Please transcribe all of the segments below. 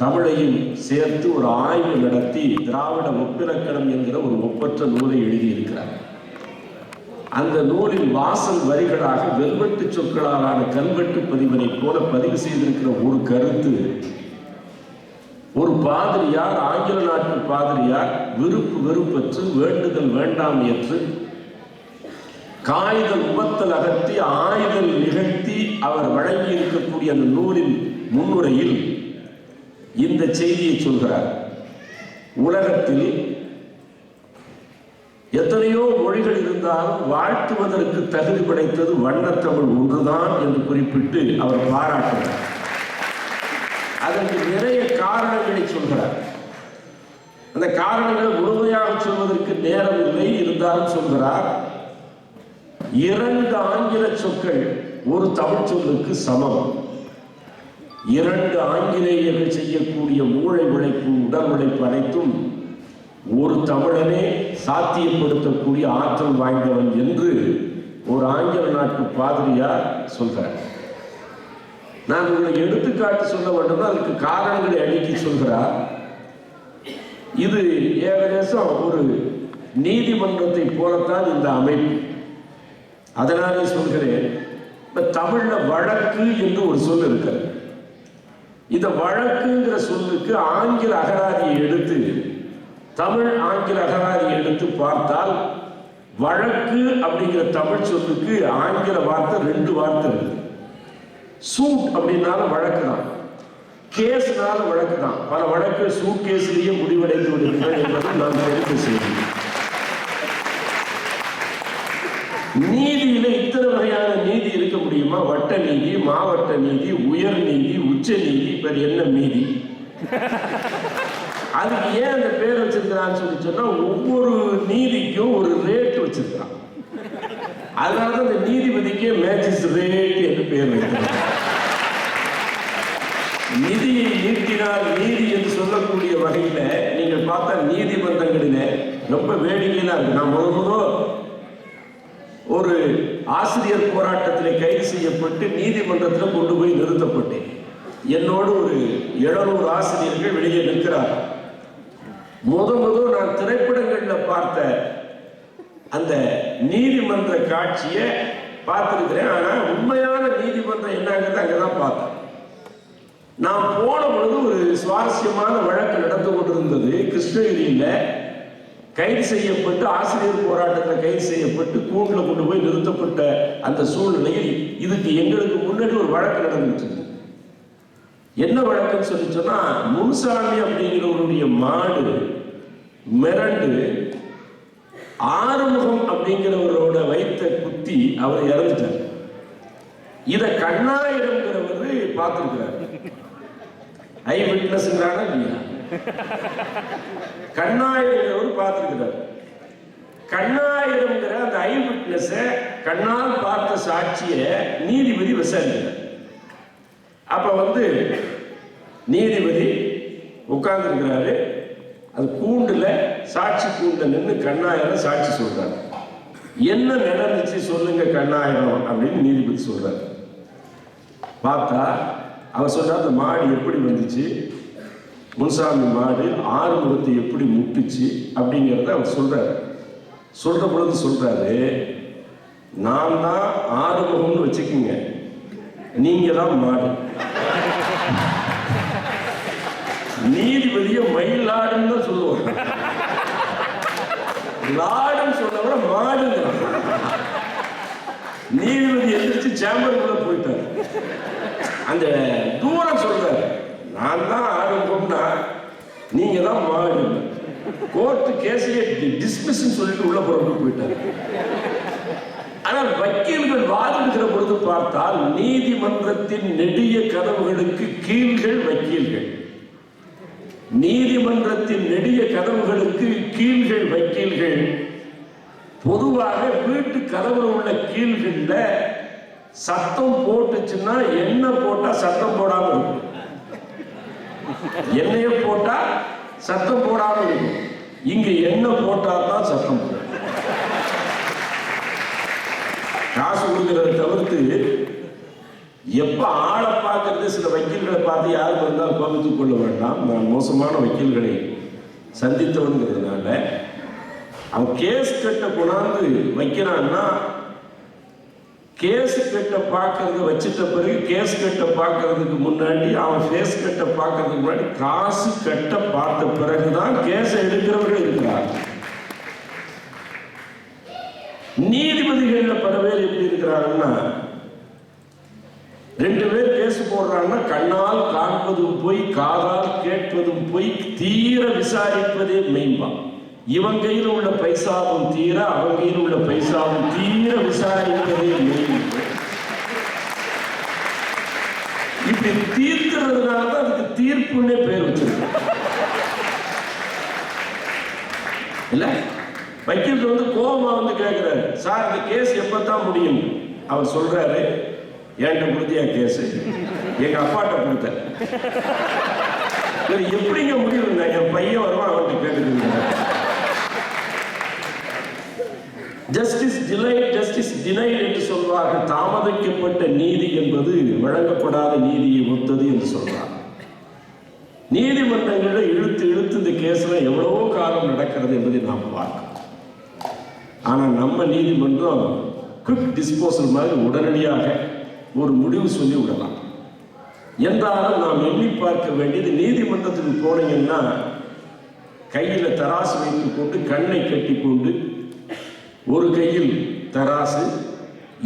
தமிழையும் சேர்த்து ஒரு ஆய்வு நடத்தி திராவிட ஒப்பிலக்கணம் என்கிற ஒரு ஒப்பற்ற நூலை எழுதியிருக்கிறார். அந்த நூலின் வாசல் வரிகளாக வெல்வெட்டு சொற்களாலான கல்வெட்டு பதிவனை போல பதிவு செய்திருக்கிற ஒரு கருத்து, ஒரு பாதிரியார், ஆங்கில நாட்டு பாதிரியார் விருப்பு வெறுப்பற்று வேண்டுதல் வேண்டாம் என்று காய்தல் உமத்தல் அகற்றி ஆய்தல் நிகழ்த்தி அவர் வழங்கி இருக்கக்கூடிய அந்த நூலின் முன்னுரையில் இந்த செய்தியை சொல்கிறார். உலகத்தில் எத்தனையோ மொழிகள் இருந்தாலும் வாழ்த்துவதற்கு தகுதி படைத்தது வண்ணத்தமிழ் ஒன்றுதான் என்று குறிப்பிட்டு அவர் பாராட்டினார். அதற்கு நிறைய காரணங்களை சொல்கிறார். அந்த காரணங்களை முழுமையாக சொல்வதற்கு நேரம் இல்லை, இருந்தாலும் சொல்கிறார். 2 ஆங்கில சொற்கள் ஒரு தமிழ் சொல்லுக்கு சமம். 2 ஆங்கிலேயர்கள் செய்யக்கூடிய மூளை உழைப்பு, உடல் உழைப்பு அனைத்தும் ஒரு தமிழனே சாத்தியப்படுத்தக்கூடிய ஆற்றல் வாய்ந்தவன் என்று ஒரு ஆங்கில நாட்டு பாதிரியார் சொல்கிறார். நான் உங்களுக்கு எடுத்துக்காட்டு சொல்ல வேண்டும், அதுக்கு காரணங்களை அடுக்கி சொல்கிறார். இது ஏகதேசம் ஒரு நீதிமன்றத்தை போலத்தான் இந்த அமைப்பு. அதனாலே சொல்கிறேன், இப்ப தமிழ்ல வழக்கு என்று ஒரு சொல் இருக்கிறது. இந்த வழக்குங்கிற சொல்லுக்கு ஆங்கில அகராதியை எடுத்து, தமிழ் ஆங்கில அகராதியை எடுத்து பார்த்தால் வழக்கு அப்படிங்கிற தமிழ் சொல்லுக்கு ஆங்கில வார்த்தை 2 வார்த்தை இருக்கு. சூட் அப்படின்னாலும் வழக்கு தான், கேஸ்னால வழக்கு தான். பல வழக்கு சூட் கேஸ்லேயே முடிவடைந்து விடுகின்றன என்பதை நான் தெரிந்து செய்கிறேன். நீதியில இத்தனை வகையான நீதி இருக்க முடியுமா? வட்ட நீதி, மாவட்ட நீதி, உயர் நீதி, உச்ச நீதி, பேர் என்ன நீதி? அதுக்கு ஏன் அந்த பேர் வச்சிருக்கிறான்னு சொல்லி சொன்னா, ஒவ்வொரு நீதிக்கும் ஒரு ரேட் வச்சிருக்கிறான். அதனால அந்த நீதிபதிக்கே மேஜிஸ்ட்ரேட் என்று பேர் வைக்கிறார். நிதியை நீட்டினால் நீதி என்று சொல்லக்கூடிய வகையில நீங்கள் பார்த்தா நீதிமன்றங்களில ரொம்ப வேடிக்கையா இருக்கு. நான் முதல் ஒரு ஆசிரியர் போராட்டத்தில் கைது செய்யப்பட்டு நீதிமன்றத்தில் கொண்டு போய் நிறுத்தப்பட்டேன். என்னோடு ஒரு 700 ஆசிரியர்கள் வெளியே நிற்கிறார். முதல் நான் திரைப்படங்களில் பார்த்த அந்த நீதிமன்ற காட்சியை பார்த்திருக்கிறேன். ஆனால் உண்மையான நீதிமன்றம் என்னங்கிறது அங்கதான் பார்த்தேன். நான் போன பொழுது ஒரு சுவாரஸ்யமான வழக்கு நடந்து கொண்டிருந்தது. கிருஷ்ணகிரியில கைது செய்யப்பட்டு, ஆசிரியர் போராட்டத்தில் கைது செய்யப்பட்டு கூண்டில் கொண்டு போய் நிறுத்தப்பட்ட அந்த சூழ்நிலையில் இதுக்கு எங்களுக்கு முன்னாடி ஒரு வழக்கு நடந்துச்சு. என்ன வழக்குன்னு சொல்லி சொன்னா, முன்சாமி அப்படிங்கிறவருடைய மாடு மிரண்டு ஆறுமுகம் அப்படிங்கிறவரோட வைத்த குத்தி அவர் இறந்துட்டார். இத கண்ணாயிரம்ங்கிறவரு பார்த்திருக்கிறார். ஐ விட்னஸ்ங்கிறானா இல்லையா? கண்ணாயிரம்ங்கிறவர் பார்த்திருக்கிறார். கண்ணாயிரம்ங்கிற அந்த ஐ விட்னஸ, கண்ணால் பார்த்த சாட்சிய நீதிபதி விசாரிக்கிறார். அப்ப நீதிபதி உட்கார்ந்து இருக்கிறாரு. அது கூண்டுல, சாட்சி கூண்டுல நின்று கண்ணாயிரம் சாட்சி சொல்றாரு. என்ன நடந்துச்சு சொல்லுங்க கண்ணாயிரம் அப்படின்னு நீதிபதி சொல்றாரு. பார்த்தா அவர் சொல்றாரு, அந்த மாடு எப்படி வந்துச்சு, முன்சாமி மாடு ஆறுமுகத்தை எப்படி முட்டுச்சு அப்படிங்கிறத அவர் சொல்றாரு. சொல்ற பொழுது சொல்றாரு, நான் தான் ஆறுமுகம்னு வச்சுக்கோங்க, நீங்க தான் மாடு. நீதிபதியை மயிலாடுன்னு தான் சொல்லுவாங்க. லாடுன்னு சொன்ன மாடுங்க. நீதிபதி எந்திரிச்சு சேம்பருக்குள்ள போயிட்டார். அந்த தூரம் சொல்றாரு, நான் தான் ஆரம்பம்னா நீங்க தான் மாடு. கோர்ட்டு கேஸையே டிஸ்மிஸ் சொல்லிட்டு உள்ள புறப்பட்டு போயிட்டார். ஆனால் வக்கீல்கள் வாதிடுகிற பொழுது பார்த்தால் நீதிமன்றத்தின் நெடிய கதவுகளுக்கு கீழ்கள் வக்கீல்கள், நீதிமன்றத்தின் நெடிய கதவுகளுக்கு கீழ்கள் வக்கீல்கள். பொதுவாக வீட்டு கதவுல உள்ள கீழ்கள்ல சத்தம் போட்டுச்சுன்னா எண்ணெய் போட்டா சத்தம் போடாம இருக்கும், எண்ணெய போட்டா சத்தம் போடாம இருக்கும். இங்க எண்ணெய் போட்டா தான் சத்தம் போடும். காசு கொடுக்கிறத தவிர்த்து எப்ப ஆளை பார்க்கறது, சில வக்கீல்களை பார்த்து யாரும் வந்தால் கோபித்துக் கொள்ள வேண்டாம், நான் மோசமான வக்கீல்களை சந்தித்தவனுங்கிறதுனால அவன் கேஸ் கட்ட கொண்டாந்து வைக்கிறான்னா கேஸ் கட்ட பார்க்கறது வச்சுட்ட பிறகு கேஸ் கட்ட பார்க்கறதுக்கு முன்னாடி அவன் ஃபேஸ் கட்ட பார்க்கறதுக்கு முன்னாடி காசு கட்ட பார்த்த பிறகுதான் கேஸ் எடுக்கிறவர்கள் இருக்கிறார். நீதிபதிகள் பல பேர் எப்படி இருக்கிறாங்கன்னா, 2 பேர் கேஸ் போடுறாங்கன்னா கண்ணால் காண்பதும் போய் காதால் கேட்பதும் போய் தீர விசாரிப்பதே மெய்மா. இவன் கையில் உள்ள பைசாவும் தீர, அவன் கையில் உள்ள பைசாவும் தீர விசாரிப்பதே மெய்மா. இப்படி தீர்க்கிறதுனால தான் அதுக்கு தீர்ப்புன்னே பேர் வச்சிருக்க இல்ல. வக்கீல் வந்து கோபமா வந்து கேட்கிறாரு, சார் இந்த கேஸ் எப்பதான் முடியும்? அவர் சொல்றாரு, என்கிட்ட கொடுத்தியா கேஸ்? எங்க அப்பாட்ட கொடுத்த. எப்படிங்க முடியும்? என் பையன் வருவான், அவன்கிட்ட கேட்டுக்கிறீங்க. ஜஸ்டிஸ் டிலைட், ஜஸ்டிஸ் டினைட் என்று சொல்வார்கள். தாமதிக்கப்பட்ட நீதி என்பது வழங்கப்படாத நீதியை ஒத்தது என்று சொல்றார். நீதிமன்றங்களில் இழுத்து இழுத்து இந்த கேஸ்ல எவ்வளவோ காலம் நடக்கிறது என்பதை நாம் பார்க்கிறோம். ஆனால் நம்ம நீதிமன்றம் குவிக் டிஸ்போசல் மாதிரி உடனடியாக ஒரு முடிவு சொல்லி விடலாம். என்றாலும் நாம் எண்ணி பார்க்க வேண்டியது, நீதிமன்றத்துக்கு போனீங்கன்னா கையில் தராசு வைத்துக் கொண்டு கண்ணை கட்டி கொண்டு, ஒரு கையில் தராசு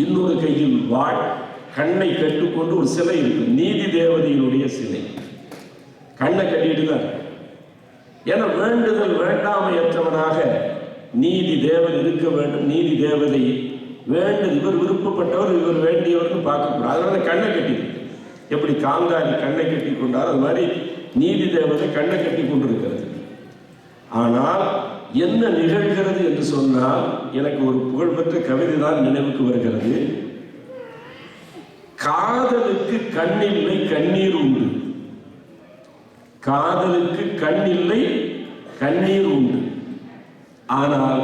இன்னொரு கையில் வாள், கண்ணை கட்டுக்கொண்டு ஒரு சிலை இருக்கு, நீதி தேவதையினுடைய சிலை. கண்ணை கட்டிட்டு தான், ஏன்னா வேண்டுதல் வேண்டாமையற்றவனாக நீதி தேவன் இருக்க வேண்டும். நீதி தேவதை வேண்டும், இவர் விருப்பப்பட்டவர், இவர் வேண்டியவர்னு பார்க்கக்கூடாது. அதனால கண்ணை கட்டி, எப்படி காந்தாரி கண்ணை கட்டி கொண்டார் அது மாதிரி நீதி தேவதை கண்ணை கட்டி கொண்டிருக்கிறது. ஆனால் என்ன நிகழ்கிறது என்று சொன்னால், எனக்கு ஒரு புகழ்பெற்ற கவிதை தான் நினைவுக்கு வருகிறது. காதலுக்கு கண்ணில்லை கண்ணீர் உண்டு, காதலுக்கு கண்ணில்லை கண்ணீர் உண்டு. ஆனால்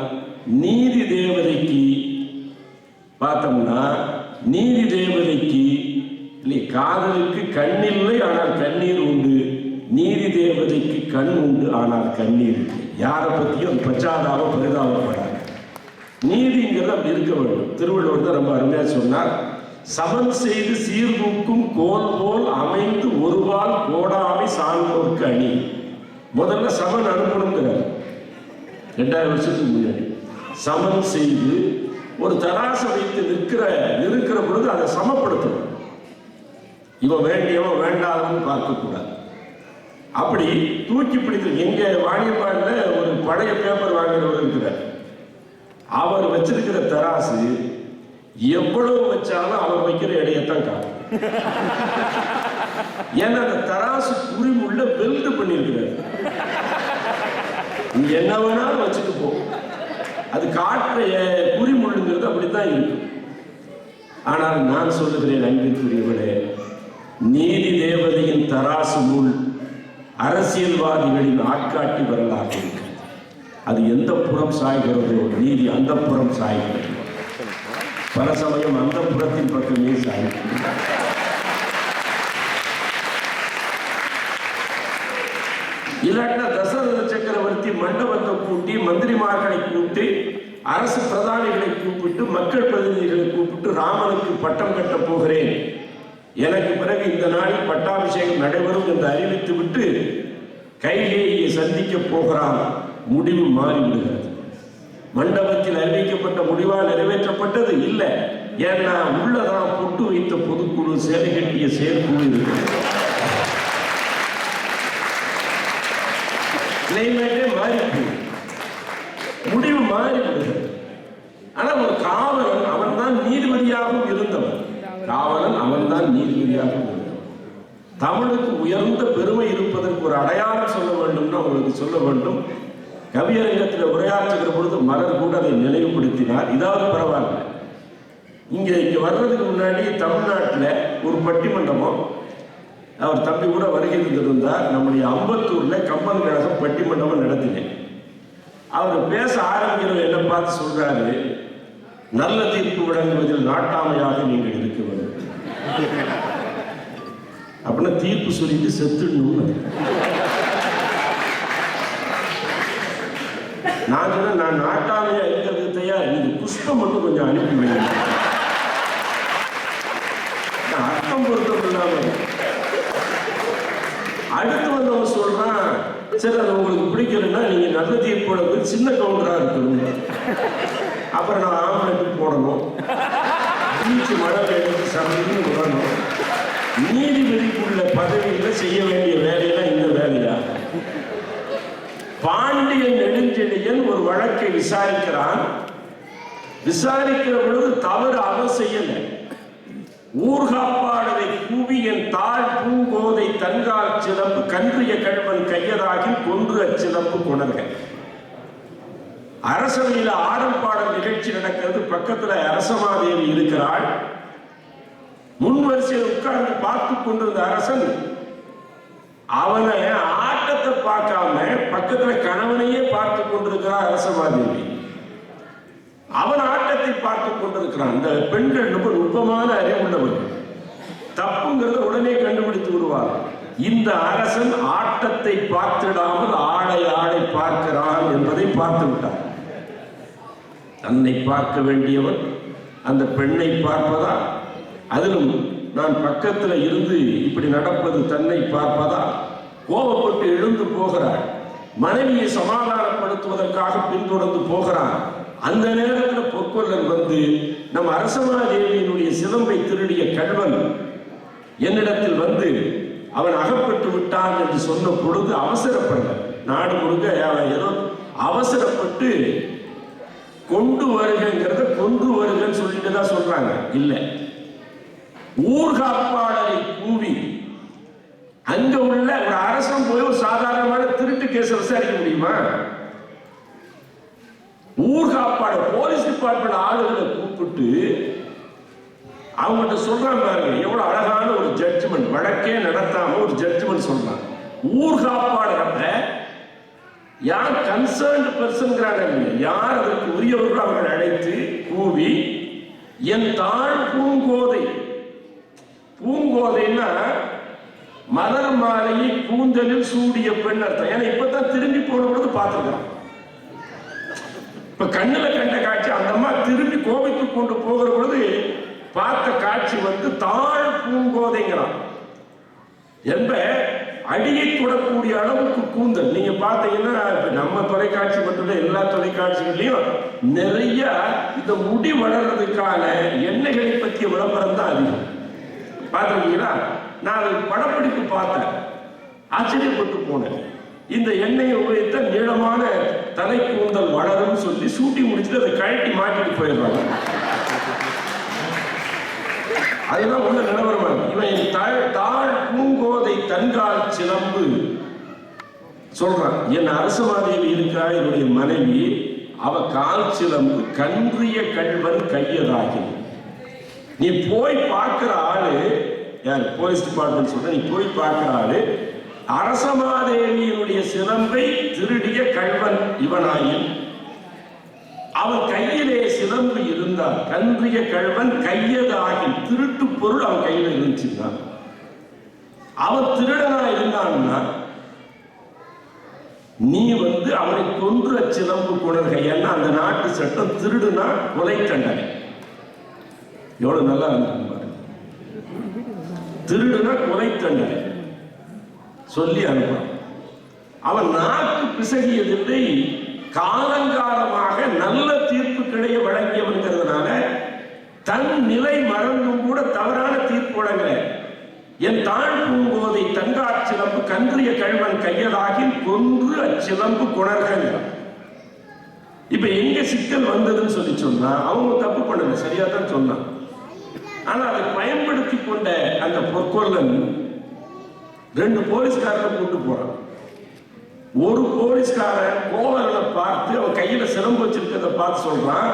நீதி தேவதைக்கு பார்த்தோம்னா, நீதி தேவதைக்கு இல்லை, காதலுக்கு கண்ணில்லை ஆனால் கண்ணீர் உண்டு, நீதி தேவதைக்கு கண் உண்டு ஆனால் கண்ணீர் இல்லை. யாரை பற்றியும் பச்சாதாப பரிதாபப்படாது. நீதிங்கிறது அப்படி இருக்க வேண்டும். திருவள்ளுவர் தான் ரொம்ப அருமையா சொன்னார், சமன் செய்து சீர்தூக்கும் கோல் போல் அமைந்து ஒருவால் கோடாமை சான்றோருக்கு அணி. முதல்ல சமன் அனுப்பணுங்கிறார். 2000 வருஷத்துக்கு முன்னாடி சமன் செய்து ஒரு தராசை வைத்து நிற்கிற பொழுது அதை சமப்படுத்தணும். இவன் வேண்டியவன் வேண்டாதவன் பார்க்கக்கூடாது. அப்படி தூக்கி பிடித்து, எங்க வாணியம்பாடில் ஒரு பழைய பேப்பர் வாங்கினவர் இருக்கிறார். அவர் வச்சிருக்கிற தராசு எவ்வளவு வச்சாலும் அவர் வைக்கிற இடையத்தான் காணும். ஏன்னா அந்த தராசு குறிமுள்ள வெல்டு பண்ணியிருக்கிறார். நீ என்ன வேணாலும் வச்சுட்டு போ, அது காற்ற குறிமுள்ளுங்கிறது அப்படித்தான் இருக்கு. ஆனால் நான் சொல்லுகிறேன், அன்பிற்குரியவர்களே, நீதி தேவதையின் தராசு முள் அரசியல்வாதிகளின் ஆட்காட்டி வரலாறு இருக்கு. அது எந்த புறம் சாய்கிறதோ நீதி அந்த புறம் சாய்கிறது. பல சமயம் அந்த புறத்தின் பக்கமே சாய்கிறது. இல்லாட்டா தசரத சக்கரவர்த்தி மண்டபத்தை கூட்டி, மந்திரிமார்களை கூப்பிட்டு, அரசு பிரதானிகளை கூப்பிட்டு, மக்கள் பிரதிநிதிகளை கூப்பிட்டு, ராமனுக்கு பட்டம் கட்ட போகிறேன், எனக்கு பிறகு இந்த நாளில் பட்டாபிஷேகம் நடைபெறும் என்று அறிவித்து விட்டு கைகேயியை சந்திக்க போகிறான். முடிவு மாறிவிடுகிறது. மண்டபத்தில் அறிவிக்கப்பட்ட முடிவால் நிறைவேற்றப்பட்டது இல்லை. ஏன்னா உள்ளதான் பொட்டு வைத்த பொதுக்குழு, சேலை கட்டிய செயற்குழு இருக்கிறது. முடிவு மாறிவிடுகிறது. ஆனால் ஒரு காவலன், அவன் தான் நீதிபதியாகவும் இருந்தவன். காவலன் அவன் தான் நீதிபதியாகவும் இருந்தவன். தமிழுக்கு உயர்ந்த பெருமை இருப்பதற்கு ஒரு அடையாளம் சொல்ல வேண்டும்னா உங்களுக்கு சொல்ல வேண்டும். கவியரங்கத்தில் உரையாற்றுகிற பொழுது மலர் கூட அதை நினைவுபடுத்தினார். இதாவது பரவாயில்ல, இங்க வர்றதுக்கு முன்னாடி தமிழ்நாட்டில் ஒரு பட்டிமண்டபம், அவர் தம்பி கூட வருகை தந்திருந்தார். நம்முடைய அம்பத்தூர்ல கம்பன் கழகம் பட்டிமண்டபம் நடத்தினேன். அவர் பேச ஆரம்பிக்கிறவர் என்ன பார்த்து சொல்றாரு, நல்ல தீர்ப்பு வழங்குவதில் நாட்டாமையாக நீங்கள் இருக்க வேண்டும். அப்படின்னா தீர்ப்பு சொல்லிட்டு செத்துடணும்னு. நான் சொன்னேன், நான் நாட்டாமையா இருக்கிறதுக்கு தயார், நீங்க புஷ்பம் மட்டும் கொஞ்சம் அனுப்பி வைங்க. அர்த்தம் பொருத்தம் இல்லாம. அடுத்து வந்தவன் சொல்றான், சரி அது உங்களுக்கு பிடிக்கலன்னா நீங்க நல்ல தீர்ப்போட போய் சின்ன கவுண்டரா இருக்கணும், அப்புறம் நான் ஆம்பளைக்கு போடணும், பீச்சு மழை எடுத்து சமைச்சு விடணும், நீதிபதிக்குள்ள பதவியில செய்ய வேண்டிய வேலையெல்லாம் இந்த வேலையா? பாண்டியன் நெடுஞ்செழியன் ஒரு வழக்கை விசாரிக்கிறான். விசாரிக்கிற பொழுது தவறு அவன் செய்யல. ஊர்காப்பாடலை கூவி என் தாழ் பூங்கோதை தன்கால் சிலம்பு கன்றிய கண்வன் கையராகி கொன்று அச்சிலம்பு கொணர்க. அரசவையில் ஆடல் பாடல் நிகழ்ச்சி நடக்கிறது. பக்கத்துல அரசமாதேவி இருக்கிறாள். முன் வரிசையில் உட்கார்ந்து பார்த்து கொண்டிருந்த அரசன் அவனை ஆட்டத்தை பார்க்காம பக்கத்துல கணவனையே பார்த்து கொண்டிருக்கிறார் அரசமாதேவி. அவன் ஆட்டத்தை பார்த்து கொண்டிருக்கிறான். இந்த பெண்கள் ரொம்ப நுட்பமான அறிவுள்ளவர், தப்புங்கிறத உடனே கண்டுபிடித்து விடுவார். இந்த அரசன் ஆட்டத்தை பார்த்திடாமல் ஆடை ஆடை பார்க்கிறான் என்பதை பார்த்து விட்டார். தன்னை பார்க்க வேண்டியவன் அந்த பெண்ணை பார்ப்பதா, அதிலும் நான் பக்கத்துல இருந்து இப்படி நடப்பது தன்னை பார்ப்பதா? கோபப்பட்டு எழுந்து போகிறார். மனைவியை சமாதானப்படுத்துவதற்காக பின்தொடர்ந்து போகிறார். அந்த நேரத்தில் பொற்கொல்லன் வந்து நம் அரசமாதேவியினுடைய சிலம்பை திருடிய கண்வன் என்னிடத்தில் வந்து அவன் அகப்பட்டு விட்டான் என்று சொன்ன பொழுது அவசரப்படல. நாடு முழுக்க ஏதோ அவசரப்பட்டு கொண்டு வருகிறத கொண்டு வருகன்னு சொல்லிட்டு தான் சொல்றாங்க. இல்லை, ஊர்காப்பாடலை கூவி அங்க உள்ள ஒரு அரசன் போய் ஒரு சாதாரணமான திருட்டு கேஸ் விசாரிக்க முடியுமா? ஊர்காப்பாடல் போலீஸ் டிபார்ட்மெண்ட் ஆளுகளை கூப்பிட்டு அவங்ககிட்ட சொல்றாங்க, பாருங்க எவ்வளவு அழகான ஒரு ஜட்ஜ்மெண்ட், வழக்கே நடத்தாம ஒரு ஜட்ஜ்மெண்ட் சொல்றாங்க. ஊர்காப்பாடல யார் கன்சர்ன்ட் பர்சன்கிறாங்க, யார் அதற்கு உரியவர்கள் அவர்கள் அழைத்து கூவி என் தாழ் பூங்கோதை, பூங்கோதைன்னா மலர் மாலையை கூந்தலில் சூடிய பெண் அர்த்தம். ஏன்னா இப்பதான் திரும்பி போன பொழுது பார்த்துருக்கிறோம். இப்ப கண்ணுல கண்ட காட்சி, அந்த அம்மா திரும்பி கோபித்து கொண்டு போகிற பொழுது பார்த்த காட்சி வந்து தாழ் பூங்கோதைங்கிறான். என்ப அடியை தொடக்கூடிய அளவுக்கு கூந்தல். நீங்க பாத்தீங்கன்னா நம்ம தொலைக்காட்சி மட்டும் எல்லா தொலைக்காட்சிகள்லயும் நிறைய இந்த முடி வளர்றதுக்கான எண்ணெய்களை பற்றிய விளம்பரம் தான் அதிகம். பார்த்துருக்கீங்களா? நான் படப்பிடிப்பு பார்த்தேன், ஆச்சரியப்பட்டு போனேன். இந்த எண்ணெயை உபயோகித்த நீளமான தலை கூந்தல் வளரும் சொல்லி சூட்டி முடிச்சுட்டு அதை கழட்டி மாட்டிட்டு போயிடுறாங்க. அதுதான் உள்ள நிலவரமா. இவன் தாழ் பூங்கோதை தன்கால் சிலம்பு சொல்றான். என் அரசமாதேவி இருக்கா என்னுடைய மனைவி, அவ கால் சிலம்பு கன்றிய கண்வன் கையதாகி. நீ போய் பார்க்கிற ஆளு யார்? போலீஸ் டிபார்ட்மெண்ட் சொல்ற. நீ போய் பார்க்கிற ஆளு அரசமாதேவியினுடைய சிலம்பை திருடிய கண்வன் இவனாயின் அவன் கையிலே சிலம்பு இருந்தால் கன்றிய கழ்வன் கையதாகி திருட்டு பொருள் அவன் கையில இருந்துச்சுன்னா, அவன் திருடனா இருந்தான்னா நீ வந்து அவனை கொன்று சிலம்பு கொணர்க. ஏன்னா அந்த நாட்டு சட்டம் திருடுனா கொலை தண்டனை. எவ்வளவு நல்லா இருக்கு பாருங்க. திருடுனா கொலை தண்டனை சொல்லி அனுப்பான். அவன் நாக்கு பிசகியதில்லை, காலங்காலமாக நல்ல தீர்ப்புகளையே வழங்கியவன்கிறதுனால தன் நிலை மறந்தும் கூட தவறான தீர்ப்பு வழங்கல. என் தாழ் பூங்கோதை தன்காச்சிலம்பு கன்றிய கழ்வன் கையதாகி கொன்று அச்சிலம்பு கொணர்கிறான். இப்ப எங்க சிக்கல் வந்ததுன்னு சொல்லி சொன்னா, அவங்க தப்பு பண்ணல, சரியா தான் சொன்னான். ஆனா அதை பயன்படுத்தி கொண்ட அந்த பொற்கொல்லன் 2 போலீஸ்காரரை கூட்டு போறான். ஒரு போலீஸ்காரன் கோவலனை பார்த்து அவன் கையில சிலம்பு வச்சிருக்கிறத பார்த்து சொல்றான்,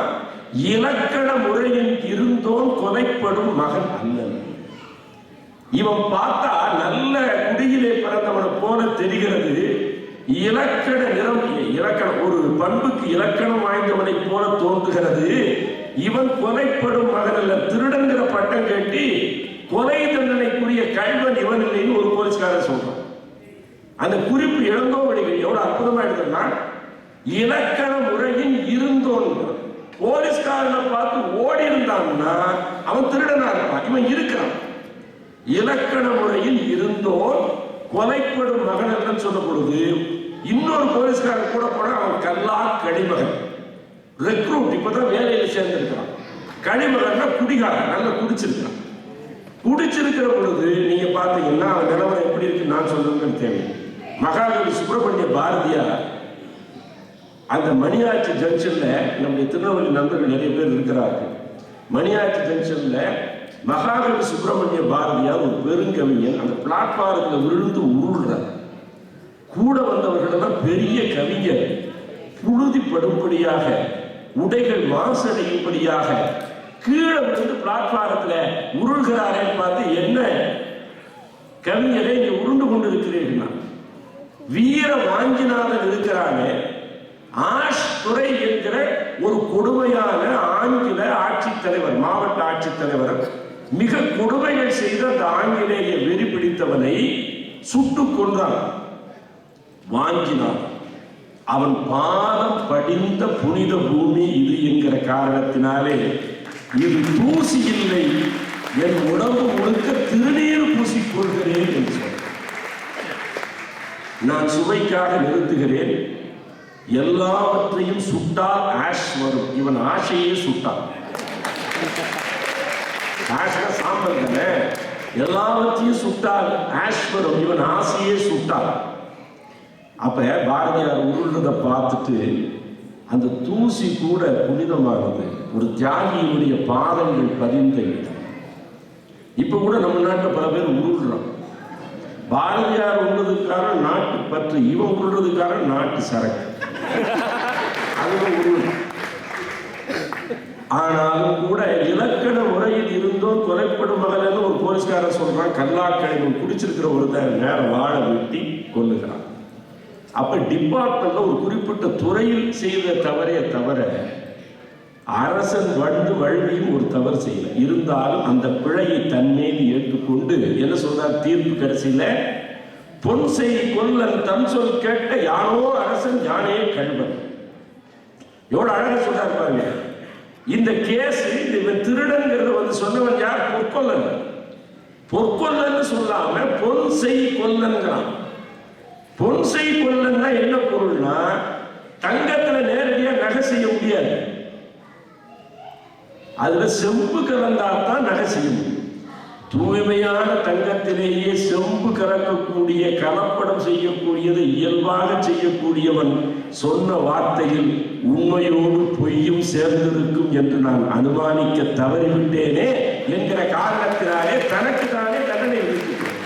இலக்கண முறையில் இருந்தோன் கொலைப்படும் மகன் அல்லன். இவன் பார்த்தா நல்ல குடியிலே பிறந்தவனை போல தெரிகிறது. இலக்கண நிறம், இலக்கணம் ஒரு பண்புக்கு இலக்கணம் வாய்ந்தவனை போல தோன்றுகிறது. இவன் கொலைப்படும் மகன் அல்ல. திருடங்கிற பட்டம் கட்டி கொலை தண்டனைக்குரிய கல்வன் இவன் இல்லைன்னு ஒரு போலீஸ்காரர் சொல்றான். அந்த குறிப்பு இளங்கோவடிகள் எவ்வளவு அற்புதமா எடுத்தா, இலக்கண முறையின் இருந்தோன். போலீஸ்காரனை பார்த்து ஓடி இருந்தான்னா அவன் திருடனா இருப்பான், இவன் இருக்கிறான். இலக்கண முறையில் இருந்தோன் கொலைப்படும் மகன் சொல்ல பொழுது இன்னொரு போலீஸ்காரன் கூட போனா அவன் கல்லா கடிமகன், ரெக்ரூட், இப்பதான் வேலையில சேர்ந்திருக்கிறான். கடிமகன்னா குடிகாரன், நல்லா குடிச்சிருக்கான். குடிச்சிருக்கிற பொழுது நீங்க பாத்தீங்கன்னா அவன் நிலவரம் எப்படி இருக்கு நான் சொல்றேன்னு தேவை. மகாகவி சுப்பிரமணிய பாரதியார் அந்த மணியாச்சி ஜங்ஷன்ல, நம்முடைய திருநெல்வேலி நண்பர்கள் நிறைய பேர் இருக்கிறார்கள், மணியாச்சி ஜங்ஷன்ல மகாகவி சுப்பிரமணிய பாரதியார் ஒரு பெருங்கவிஞன் அந்த பிளாட்பாரத்தில் விழுந்து உருள்றார். கூட வந்தவர்களெல்லாம் பெரிய கவிஞர், புழுதிப்படும்படியாக உடைகள் மாசடையும்படியாக கீழே விழுந்து பிளாட்பாரத்தில் உருள்கிறாரே பார்த்து, என்ன கவிஞரை இங்கே உருண்டு கொண்டு இருக்கிறீர்கள். வீர வாஞ்சிநாதன் இருக்கிறாங்க. ஆஷ் துரை என்கிற ஒரு கொடுமையான ஆங்கில ஆட்சித்தலைவர், மாவட்ட ஆட்சித்தலைவர், மிக கொடுமைகள் செய்த அந்த ஆங்கிலேய வெறி பிடித்தவனை சுட்டுக் கொன்றான். வாஞ்சிநாதன் அவன் பாதம் படிந்த புனித பூமி இது என்கிற காரணத்தினாலே, இது தூசி இல்லை, என் உடம்பு முழுக்க திருநீர் பூசிக்கொள்கிறேன் என்று சொன்னார். நான் சுவைக்காக நிறுத்துகிறேன். எல்லாவற்றையும் சுட்டால் ஆஷ் வரும். இவன் ஆஷையே சுட்டான். சாம்பல் தானே, எல்லாவற்றையும் சுட்டால் ஆஷ் வரும். இவன் ஆசையே சுட்டான். அப்ப பாரதியார் உருள்றதை பார்த்துட்டு, அந்த தூசி கூட புனிதமானது, ஒரு தியாகியினுடைய பாதங்கள் பதிந்த இடம். இப்ப கூட நம்ம நாட்டில் பல பேர் உருள்றோம். பாரதியார் உள்ளதுக்காக நாட்டு பற்று, இவன் உள்ளதுக்காக நாட்டு சரக்கு. அதுவும் உருள். ஆனாலும் கூட இலக்கண முறையில் இருந்தோம் கொலைப்படும் மகன் ஒரு போலீஸ்காரர் சொல்றான். கல்லாக்கழிவு குடிச்சிருக்கிற ஒருத்தர் நேர வாழ வெட்டி கொள்ளுகிறான். அப்ப டிபார்ட்மெண்ட்ல ஒரு குறிப்பிட்ட துறையில் செய்த தவறே தவிர அரசன் வழுவியும் ஒரு தவறு செய்யல. இருந்தாலும் அந்த பிழையை தன்மீது ஏற்றுக்கொண்டு என்ன சொல்றார் தீர்ப்பு கடைசியில, பொன் செய் கொல்லன் தன் சொல் கேட்ட யானோ அரசன் யானே கல்வன். எவ்வளவு அழகா சொல்றாரு பாருங்க. இந்த கேஸ், இந்த திருடங்கிறத சொன்னவன் யார்? பொற்கொல்லன். பொற்கொல்லன் சொல்லாம பொன் செய் கொல்லன்கிறான். பொன் செய் கொல்லன்னா என்ன பொருள்னா, தங்கத்துல நேரடியா நகை செய்ய முடியாது, அதுல செம்பு கலந்தாத்தான் நகை செய்ய முடியும். தூய்மையான தங்கத்திலேயே செம்பு கலக்கக்கூடிய, கலப்படம் செய்யக்கூடியது இயல்பாக செய்யக்கூடியவன் சொன்ன வார்த்தையில் உண்மையோடு பொய்யும் சேர்ந்திருக்கும் என்று நான் அனுமானிக்க தவறிவிட்டேனே என்கிற காரணத்தினாலே தனக்கு தானே தண்டனை விதிக்கிறான்.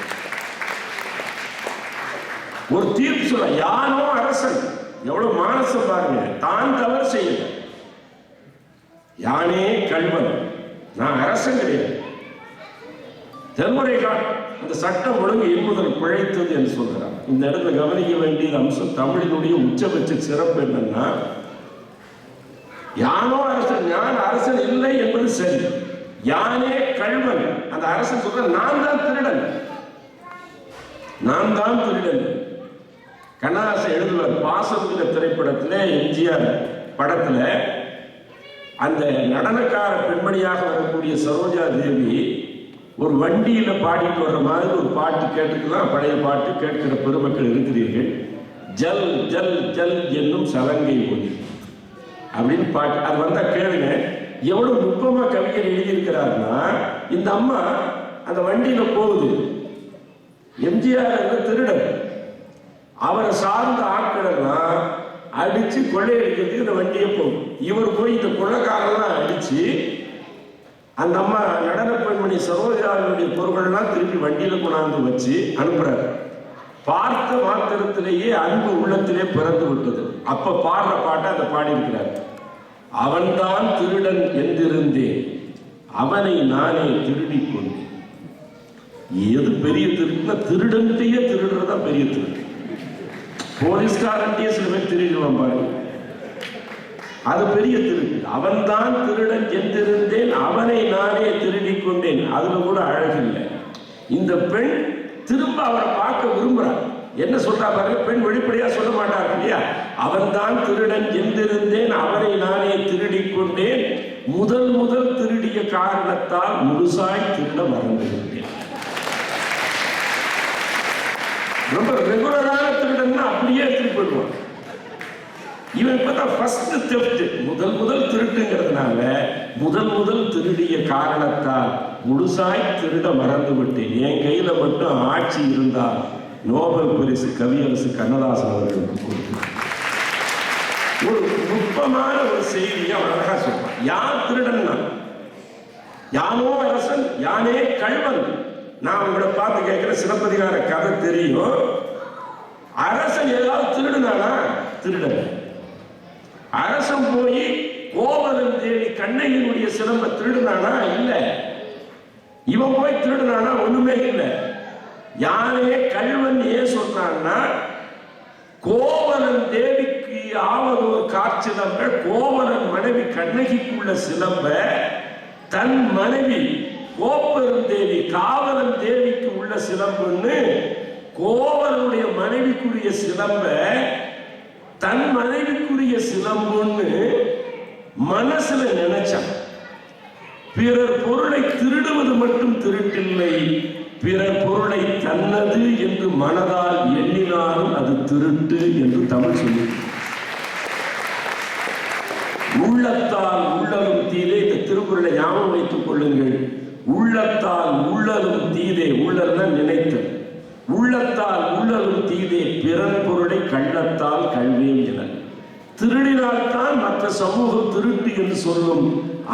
ஒரு தீர்ப்பு சொல்ல, யானோ அரசன். எவ்வளவு மானசம் பாருங்க, தான் தவறு செய்யல. யானே கல்வன், நான் அரசன் கிடையாது. தென்முறைகாட் அந்த சட்டம் ஒழுங்கு என்பதில் பிழைத்தது என்று சொல்கிறார். இந்த இடத்துல கவனிக்க வேண்டிய அம்சம், தமிழினுடைய உச்சபட்ச சிறப்பு என்னன்னா, யானோ அரசன், ஞான அரசன் இல்லை என்பது சரி. யானே கல்வன், அந்த அரசன் சொல்ற நான் தான் திருடன், நான் தான் திருடன். கண்ணதாசன் எழுதுவார் பாசம்ங்கிற திரைப்படத்தில், எம்ஜிஆர் படத்துல அந்த நடனக்கார பெண்மணியாக வரக்கூடிய சரோஜா தேவி ஒரு வண்டியில பாடிட்டு வர்ற மாதிரி ஒரு பாட்டு கேட்டுக்கலாம். பழைய பாட்டு கேட்கிற பெருமக்கள் இருக்கிறீர்கள். ஜல் ஜல் ஜல் என்னும் சலங்கை ஒளி அப்படின்னு பாட்டு. அது வந்தா கேளுங்க, எவ்வளவு நுட்பமா கவிஞர் எழுதியிருக்கிறார்னா, இந்த அம்மா அந்த வண்டியில போகுது, எம்ஜிஆர் திருடன், அவரை சார்ந்த ஆட்களெல்லாம் அடிச்சு கொள்ளையடிக்கிறதுக்கு இந்த வண்டியே போகும். இவர் போய் இந்த கொள்ளைக்காரெல்லாம் அடிச்சு அந்த அம்மா நடன பெண்மணி சரோஜாவினுடைய பொருட்கள்லாம் திருப்பி வண்டியில கொண்டாந்து வச்சு அனுப்புறாரு. பார்த்த மாத்திரத்திலேயே அன்பு உள்ளத்திலே பிறந்து விட்டது. அப்ப பாடுற பாட்டை அதை பாடி இருக்கிறார். அவன்தான் திருடன் என்றிருந்தேன், அவனை நானே திருடி கொண்டேன். எது பெரிய திருடுனா, திருடன்ட்டையே திருடுறதா பெரிய திருடு. போலீஸ்காரன்ட்டே சில பேர் திருடுவான் பாருங்க. அது பெரிய திருட்டு. அவன் தான் திருடன் என்றிருந்தேன், அவனை நானே திருடிக் கொண்டேன். அதுல கூட அழகில்லை. இந்த பெண் திரும்ப அவரை பார்க்க விரும்புறார். என்ன சொல்றா பாருங்க, பெண் வெளிப்படையா சொல்ல மாட்டார் இல்லையா? அவன் தான் திருடன் என்றிருந்தேன், அவனை நானே திருடிக் கொண்டேன், முதல் முதல் திருடிய காரணத்தால் முழுசாய் திருட மறந்துவிட்டேன். ரொம்ப ரெகுலரான திருடன்னா அப்படியே திருப்பி போடுவான். இவன் இப்பதான் ஃபர்ஸ்ட் தெஃப்ட், முதல் திருட்டுங்கிறதுனால முதல் திருடிய காரணத்தால் முழுசாய் திருட மறந்து விட்டேன். என் கையில மட்டும் ஆட்சி இருந்தால் நோபல் பரிசு கவியரசு கண்ணதாசன் அவர்களுக்கு கொடுத்தார். ஒரு நுட்பமான ஒரு செய்தியை அவன் அழகா சொல்றான். யார் திருடன்னா, யானோ அரசன் யானே கள்வன். நான் உங்களை பார்த்து கேட்கிற சிலப்பதிகார கதை தெரியும். அரசன் ஏதாவது திருடுனானா? திருடன். அரசன் போய் கோவலன் தேவி கண்ணகியினுடைய சிலம்ப திருடுனானா? இல்ல. இவன் போய் திருடுனானா? ஒண்ணுமே இல்லை. யானே கள்வன் ஏன் சொல்றான்னா, கோவலன் தேவிக்கு ஆவதோர் காற்சிலம்ப, கோவலன் மனைவி கண்ணகிக்குள்ள சிலம்ப தன் மனைவி கோப்பெருந்தேவி காவலன் தேவிக்கு உள்ள சிலம்புன்னு, கோவலனுடைய மனைவிக்குரிய சிலம்ப தன் மனைவிக்குரிய சிலம்புன்னு மனசுல நினைச்சான். பிறர் பொருளை திருடுவது மட்டும் திருட்டில்லை, பிறர் பொருளை தன்னது என்று மனதால் எண்ணினாலும் அது திருட்டு என்று தமிழ் சொல்லி. உள்ளத்தால் உள்ளலும் தீதே. இந்த திருக்குறளை ஞாபகம் வைத்துக் கொள்ளுங்கள். உள்ளத்தால் உள்ளலும் தீதே. உள்ளல்னா நினைத்தல். உள்ளத்தால் உள்ளலும் தீதே, பிறன் பொருளை கள்ளத்தால் கல்வேன் என. திருடினால்தான் மற்ற சமூகம் திருட்டு என்று சொல்லும்.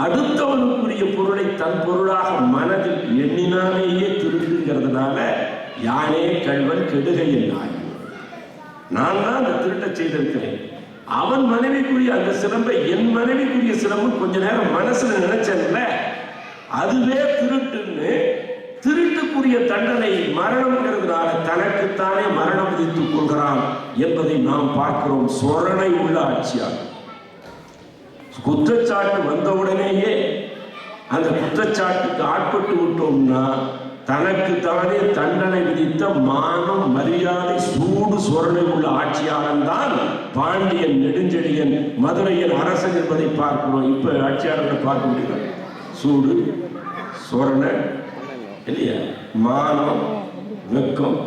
அடுத்தவனுக்குரிய பொருளை தன் பொருளாக மனதில் எண்ணினாலேயே திருட்டுங்கிறதுனால யானே கள்வன் கெடுகையில் நாய். நான் தான் அந்த திருட்டை செய்திருக்கிறேன். அவன் மனைவிக்குரிய அந்த சிலம்பை என் மனைவிக்குரிய சிலம்பு கொஞ்ச நேரம் மனசுல நினைச்சதுல அதுவே திருட்டுன்னு, திருட்டுக்குரிய தண்டனை மரணம்ங்கிறதுனால தனக்குத்தானே மரணம் விதித்துக் கொள்கிறான் என்பதை நாம் பார்க்கிறோம். சொரணை உள்ள ஆட்சியார். குற்றச்சாட்டு வந்தவுடனேயே அந்த குற்றச்சாட்டுக்கு ஆட்பட்டு விட்டோம்னா தனக்கு தானே தண்டனை விதித்த மானம் மரியாதை சூடு சொரணை உள்ள ஆட்சியாளன் தான் பாண்டியன் நெடுஞ்செழியன் மதுரையின் அரசன் என்பதை பார்க்கிறோம். இப்ப ஆட்சியாளர்களை பார்க்க முடியல. சூடு சொரணை இல்லையா, மானம் வெக்கம்